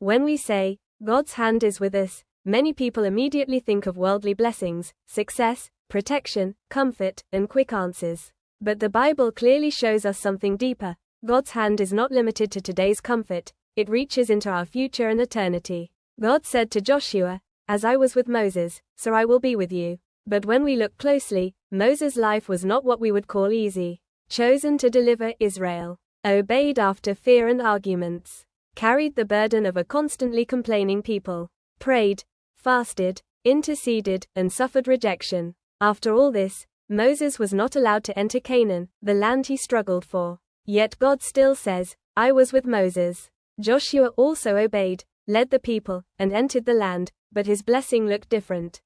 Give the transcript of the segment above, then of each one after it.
When we say, God's hand is with us, many people immediately think of worldly blessings, success, protection, comfort, and quick answers. But the Bible clearly shows us something deeper. God's hand is not limited to today's comfort, it reaches into our future and eternity. God said to Joshua, "As I was with Moses, so I will be with you." But when we look closely, Moses' life was not what we would call easy. Chosen to deliver Israel, obeyed after fear and arguments, carried the burden of a constantly complaining people, prayed, fasted, interceded, and suffered rejection. After all this, Moses was not allowed to enter Canaan, the land he struggled for. Yet God still says, "I was with Moses." Joshua also obeyed, led the people, and entered the land, but his blessing looked different.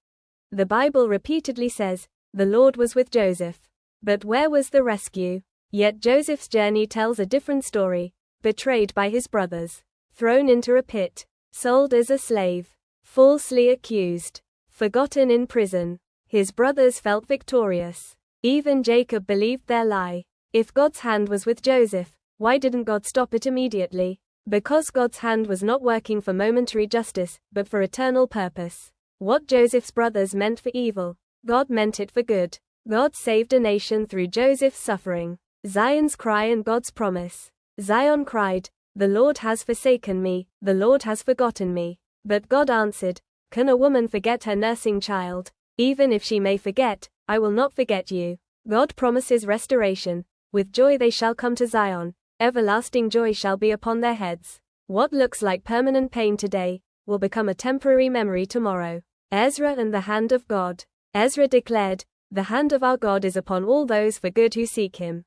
The Bible repeatedly says, "The Lord was with Joseph." But where was the rescue? Yet Joseph's journey tells a different story. Betrayed by his brothers, thrown into a pit, sold as a slave, falsely accused, forgotten in prison. His brothers felt victorious. Even Jacob believed their lie. If God's hand was with Joseph, why didn't God stop it immediately? Because God's hand was not working for momentary justice, but for eternal purpose. What Joseph's brothers meant for evil, God meant it for good. God saved a nation through Joseph's suffering. Zion's cry and God's promise. Zion cried, "The Lord has forsaken me, the Lord has forgotten me." But God answered, "Can a woman forget her nursing child? Even if she may forget, I will not forget you." God promises restoration. With joy they shall come to Zion. Everlasting joy shall be upon their heads. What looks like permanent pain today, will become a temporary memory tomorrow. Ezra and the hand of God. Ezra declared, "The hand of our God is upon all those for good who seek him."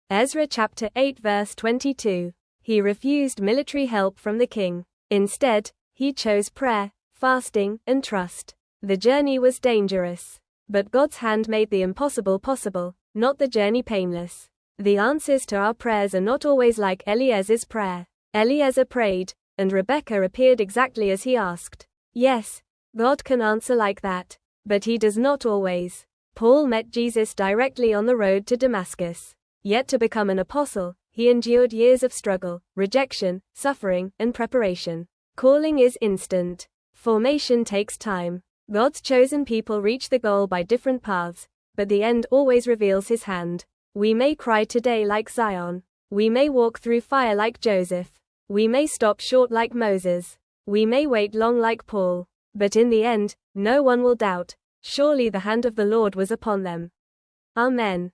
Ezra chapter 8 verse 22. He refused military help from the king. Instead, he chose prayer, fasting, and trust. The journey was dangerous. But God's hand made the impossible possible, not the journey painless. The answers to our prayers are not always like Eliezer's prayer. Eliezer prayed, and Rebekah appeared exactly as he asked. Yes, God can answer like that. But he does not always. Paul met Jesus directly on the road to Damascus. Yet to become an apostle, he endured years of struggle, rejection, suffering, and preparation. Calling is instant. Formation takes time. God's chosen people reach the goal by different paths, but the end always reveals his hand. We may cry today like Zion. We may walk through fire like Joseph. We may stop short like Moses. We may wait long like Paul. But in the end, no one will doubt. Surely the hand of the Lord was upon them. Amen.